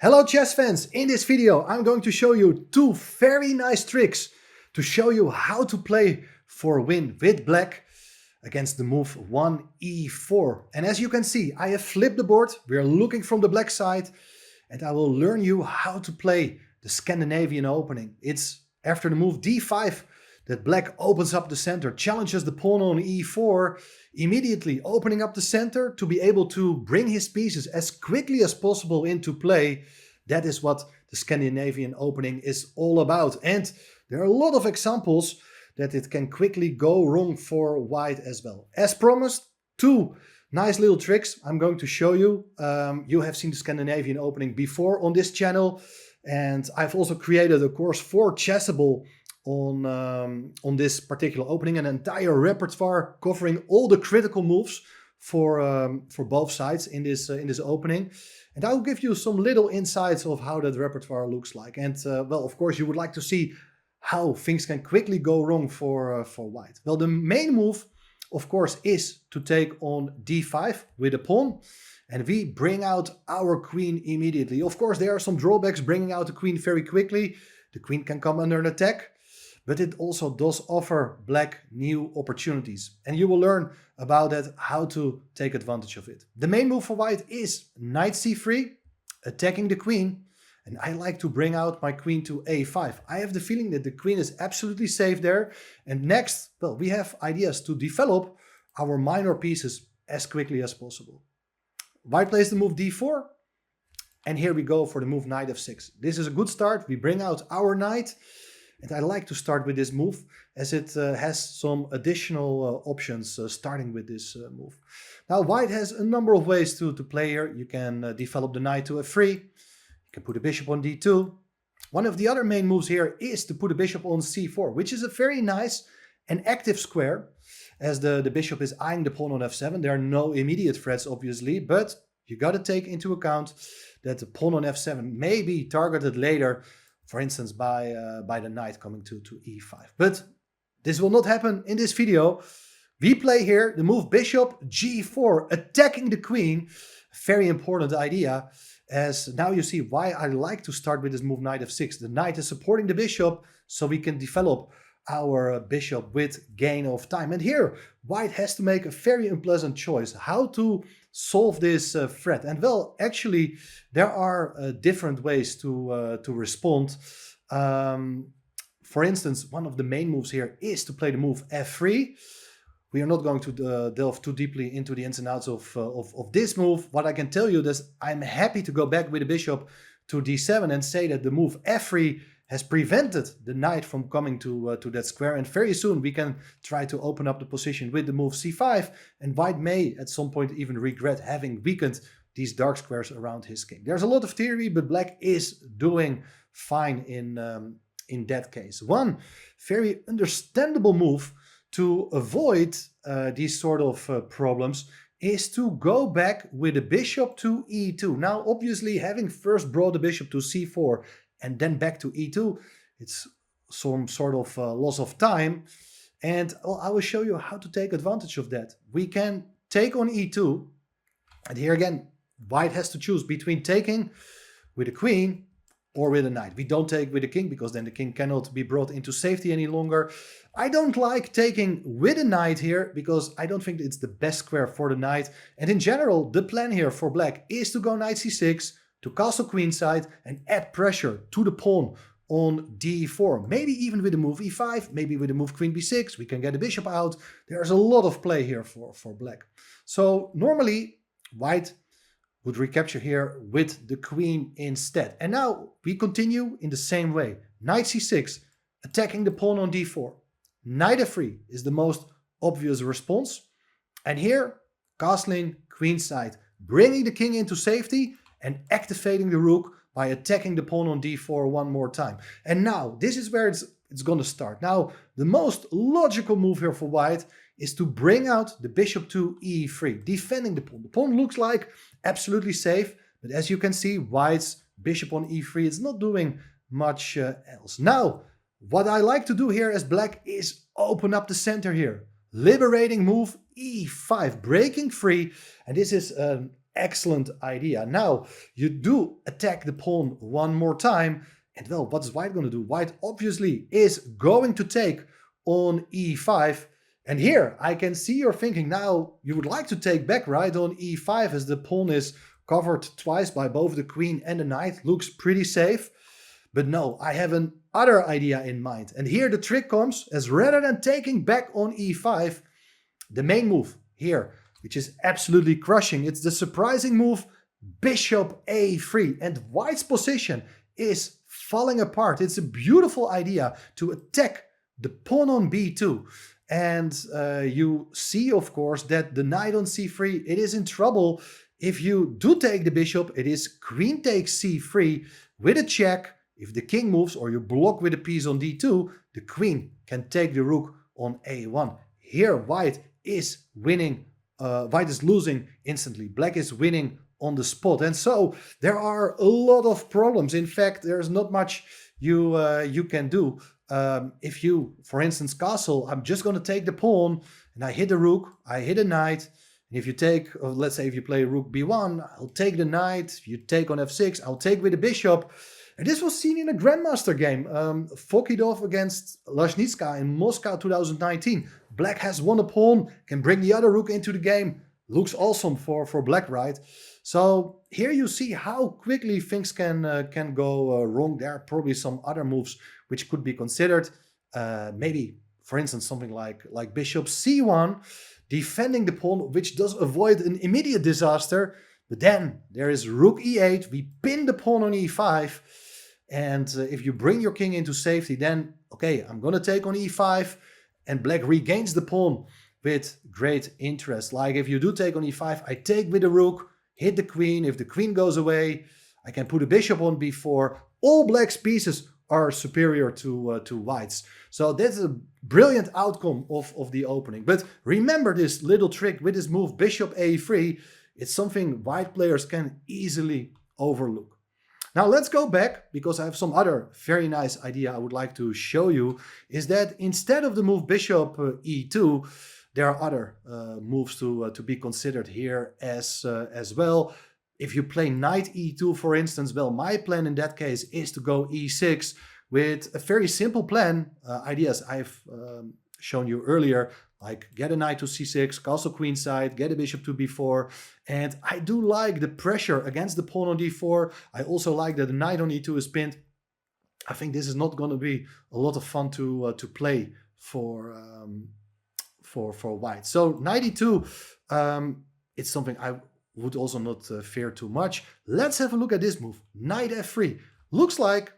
Hello chess fans, in this video I'm going to show you two very nice tricks to show you how to play for a win with black against the move 1e4. And as you can see, I have flipped the board, we are looking from the black side, and I will learn you how to play the Scandinavian opening. It's after the move d5 that black opens up the center, challenges the pawn on e4, immediately opening up the center to be able to bring his pieces as quickly as possible into play. That is what the Scandinavian opening is all about. And there are a lot of examples that it can quickly go wrong for white as well. As promised, two nice little tricks I'm going to show you. You have seen the Scandinavian opening before on this channel. And I've also created a course for Chessable on this particular opening, an entire repertoire covering all the critical moves for both sides in this opening. And I will give you some little insights of how that repertoire looks like. And well, of course, you would like to see how things can quickly go wrong for white. Well, the main move, of course, is to take on d5 with a pawn. And we bring out our queen immediately. Of course, there are some drawbacks bringing out the queen very quickly. The queen can come under an attack, but it also does offer black new opportunities. And you will learn about that, how to take advantage of it. The main move for white is knight c3, attacking the queen. And I like to bring out my queen to a5. I have the feeling that the queen is absolutely safe there. And next, well, we have ideas to develop our minor pieces as quickly as possible. White plays the move d4, and here we go for the move knight f6. This is a good start. We bring out our knight, and I like to start with this move as it has some additional options starting with this move. Now white has a number of ways to play here. You can develop the knight to f3. You can put a bishop on d2. One of the other main moves here is to put a bishop on c4, which is a very nice and active square, as the bishop is eyeing the pawn on f7. There are no immediate threats, obviously, but you got to take into account that the pawn on f7 may be targeted later, for instance, by the knight coming to e5. But this will not happen in this video. We play here the move bishop g4, attacking the queen. Very important idea, as now you see why I like to start with this move knight f6. The knight is supporting the bishop, so we can develop our bishop with gain of time. And here white has to make a very unpleasant choice how to solve this threat. And well, actually there are different ways to respond. For instance, one of the main moves here is to play the move f3. We are not going to delve too deeply into the ins and outs of this move. What I can tell you is I'm happy to go back with the bishop to d7 and say that the move f3 has prevented the knight from coming to that square, and very soon we can try to open up the position with the move c5, and white may at some point even regret having weakened these dark squares around his king. There's a lot of theory, but black is doing fine in that case. One very understandable move to avoid these sort of problems is to go back with the bishop to e2. Now, obviously, having first brought the bishop to c4 and then back to e2, it's some sort of loss of time. And well, I will show you how to take advantage of that. We can take on e2. And here again, white has to choose between taking with a queen or with a knight. We don't take with the king because then the king cannot be brought into safety any longer. I don't like taking with a knight here because I don't think it's the best square for the knight. And in general, the plan here for black is to go knight c6, to castle queenside and add pressure to the pawn on d4. Maybe even with the move e5, maybe with the move queen b6, we can get the bishop out. There's a lot of play here for black. So normally white would recapture here with the queen instead. And now we continue in the same way. Knight c6, attacking the pawn on d4. Knight f3 is the most obvious response. And here, castling queenside, bringing the king into safety and activating the rook by attacking the pawn on d4 one more time. And now, this is where it's going to start. Now, the most logical move here for white is to bring out the bishop to e3, defending the pawn. The pawn looks like absolutely safe, but as you can see, white's bishop on e3 is not doing much else. Now, what I like to do here as black is open up the center here. Liberating move e5, breaking free. And this is excellent idea. Now, you do attack the pawn one more time. And well, what is white going to do? White obviously is going to take on e5. And here I can see you're thinking, now you would like to take back, right, on e5 as the pawn is covered twice by both the queen and the knight. Looks pretty safe. But no, I have another idea in mind. And here the trick comes, as rather than taking back on e5, the main move here, which is absolutely crushing, it's the surprising move, bishop a3. And white's position is falling apart. It's a beautiful idea to attack the pawn on b2. And you see, of course, that the knight on c3, it is in trouble. If you do take the bishop, it is queen takes c3 with a check. If the king moves or you block with a piece on d2, the queen can take the rook on a1. Here white is winning, white is losing instantly. Black is winning on the spot. And so there are a lot of problems. In fact, there's not much you can do. If you, for instance, castle, I'm just going to take the pawn and I hit the rook, I hit a knight. And if you take, let's say if you play rook b1, I'll take the knight. If you take on f6, I'll take with the bishop. And this was seen in a Grandmaster game, Fokidov against Lashnitska in Moscow 2019. Black has won a pawn, can bring the other rook into the game. Looks awesome for black, right? So here you see how quickly things can go wrong. There are probably some other moves which could be considered. Maybe, for instance, something like bishop c1, defending the pawn, which does avoid an immediate disaster. But then there is rook e8. We pin the pawn on e5. And if you bring your king into safety, then, okay, I'm going to take on e5. And black regains the pawn with great interest. Like if you do take on e5, I take with the rook, hit the queen. If the queen goes away, I can put a bishop on b4. All black's pieces are superior to white's. So that's a brilliant outcome of the opening. But remember this little trick with this move, bishop a3. It's something white players can easily overlook. Now let's go back, because I have some other very nice idea I would like to show you, is that instead of the move bishop e2, there are other moves to be considered here as well. If you play knight e2, for instance, well, my plan in that case is to go e6 with a very simple plan, ideas I've shown you earlier, like get a knight to c6, castle queenside, get a bishop to b4. And I do like the pressure against the pawn on d4. I also like that the knight on e2 is pinned. I think this is not going to be a lot of fun to play for white. So knight e2, it's something I would also not fear too much. Let's have a look at this move, knight f3. Looks like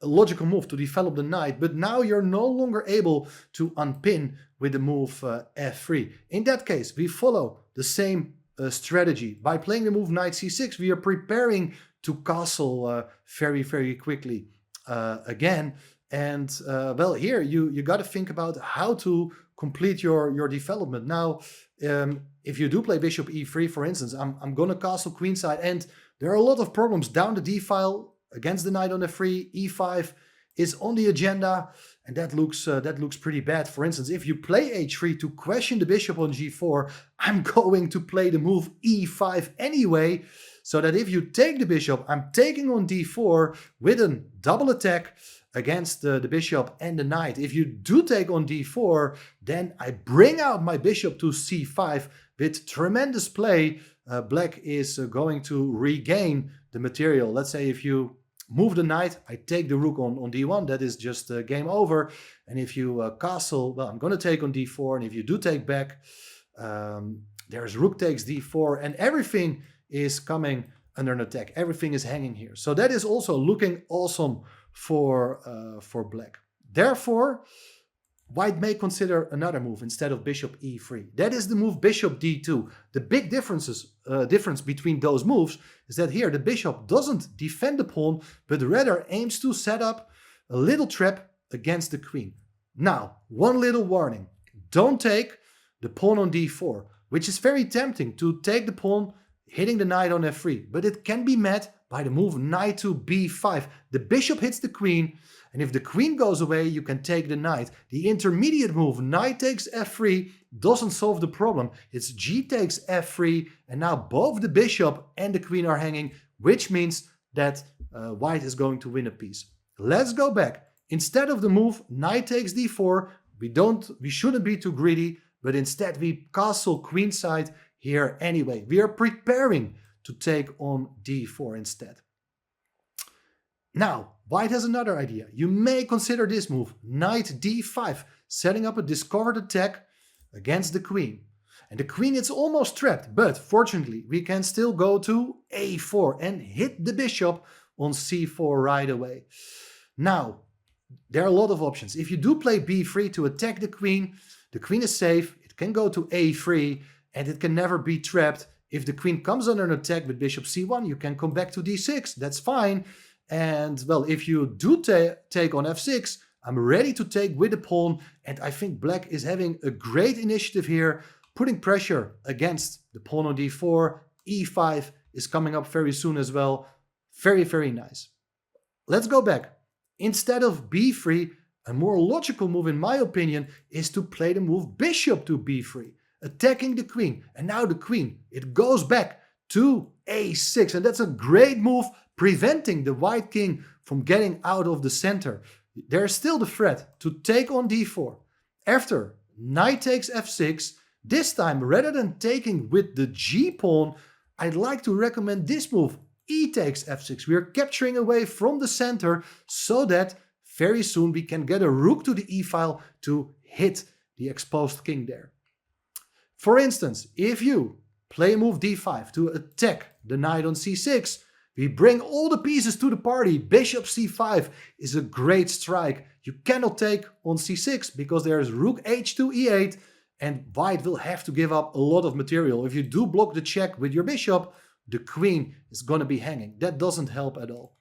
a logical move to develop the knight, but now you're no longer able to unpin with the move f3. In that case, we follow the same strategy. By playing the move knight c6, we are preparing to castle very, very quickly again. And well, here you got to think about how to complete your development. Now, if you do play bishop e3, for instance, I'm going to castle queenside, and there are a lot of problems down the d-file against the knight on f3. e5 is on the agenda, and that looks pretty bad. For instance, if you play h3 to question the bishop on g4, I'm going to play the move e5 anyway, so that if you take the bishop, I'm taking on d4 with a double attack against the bishop and the knight. If you do take on d4, then I bring out my bishop to c5 with tremendous play. Black is going to regain the material. Let's say if you move the knight, I take the rook on d1, that is just game over. And if you castle, well, I'm going to take on d4. And if you do take back, there's rook takes d4, and everything is coming under an attack. Everything is hanging here. So that is also looking awesome for black. Therefore, white may consider another move instead of bishop e3. That is the move bishop d2. The big difference between those moves is that here the bishop doesn't defend the pawn, but rather aims to set up a little trap against the queen. Now, one little warning. Don't take the pawn on d4, which is very tempting to take the pawn hitting the knight on f3, but it can be met by the move knight to b5. The bishop hits the queen, and if the queen goes away, you can take the knight. The intermediate move, knight takes f3, doesn't solve the problem. It's g takes f3, and now both the bishop and the queen are hanging, which means that white is going to win a piece. Let's go back. Instead of the move knight takes d4, we shouldn't be too greedy, but instead we castle queenside here anyway. We are preparing to take on d4 instead. Now, white has another idea. You may consider this move, knight d5, setting up a discovered attack against the queen. And the queen is almost trapped, but fortunately we can still go to a4 and hit the bishop on c4 right away. Now, there are a lot of options. If you do play b3 to attack the queen is safe, it can go to a3, and it can never be trapped. If the queen comes under an attack with bishop c1, you can come back to d6, that's fine. And well, if you do take on f6, I'm ready to take with the pawn, and I think black is having a great initiative here, putting pressure against the pawn on d4. e5 is coming up very soon as well. Very, very nice. Let's go back. Instead of b3, a more logical move in my opinion is to play the move bishop to b3, attacking the queen. And now the queen, it goes back to a6, and that's a great move, preventing the white king from getting out of the center. There's still the threat to take on d4. After knight takes f6, this time rather than taking with the g pawn, I'd like to recommend this move, e takes f6. We are capturing away from the center so that very soon we can get a rook to the e file to hit the exposed king there. For instance, if you play move d5 to attack the knight on c6, we bring all the pieces to the party. Bishop c5 is a great strike. You cannot take on c6 because there's rook h2 e8, and white will have to give up a lot of material. If you do block the check with your bishop, the queen is going to be hanging. That doesn't help at all.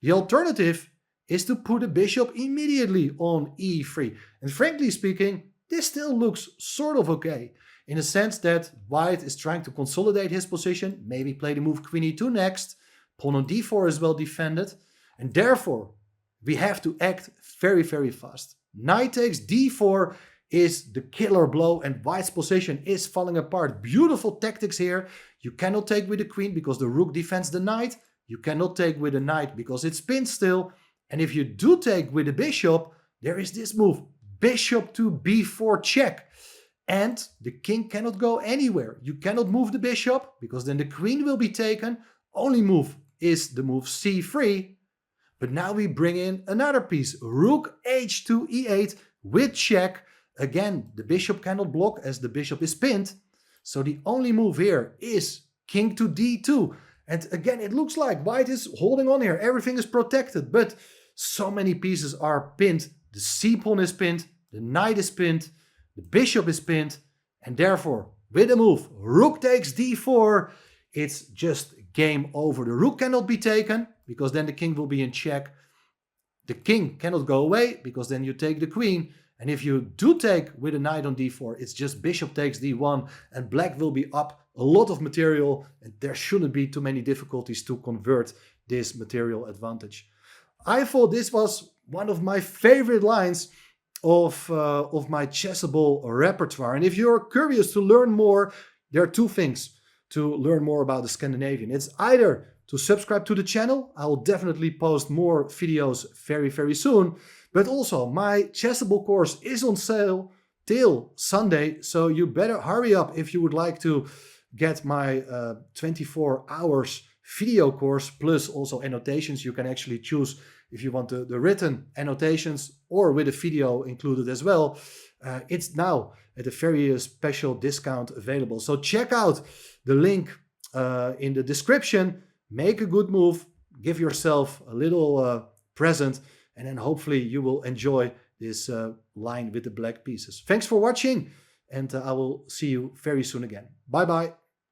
The alternative is to put the bishop immediately on e3. And frankly speaking, this still looks sort of okay, in a sense that white is trying to consolidate his position, maybe play the move queen e2 next. Pawn on d4 is well defended, and therefore we have to act very, very fast. Knight takes d4 is the killer blow, and white's position is falling apart. Beautiful tactics here. You cannot take with the queen because the rook defends the knight. You cannot take with the knight because it's pinned still. And if you do take with the bishop, there is this move, bishop to b4 check. And the king cannot go anywhere. You cannot move the bishop because then the queen will be taken. Only move is the move c3. But now we bring in another piece, rook h2 e8 with check. Again, the bishop cannot block as the bishop is pinned. So the only move here is king to d2. And again, it looks like white is holding on here. Everything is protected, but so many pieces are pinned. The c-pawn is pinned, the knight is pinned, the bishop is pinned. And therefore, with the move, rook takes d4, it's just game over. The rook cannot be taken because then the king will be in check. The king cannot go away because then you take the queen. And if you do take with a knight on d4, it's just bishop takes d1, and black will be up a lot of material, and there shouldn't be too many difficulties to convert this material advantage. I thought this was one of my favorite lines of my chessable repertoire. And if you're curious to learn more, there are two things to learn more about the Scandinavian. It's either to subscribe to the channel. I will definitely post more videos very, very soon. But also, my Chessable course is on sale till Sunday, so you better hurry up if you would like to get my 24 hours video course, plus also annotations. You can actually choose if you want the written annotations or with a video included as well. It's now at a very special discount available. So check out the link in the description. Make a good move, give yourself a little present, and then hopefully you will enjoy this line with the black pieces. Thanks for watching, and I will see you very soon again. Bye bye.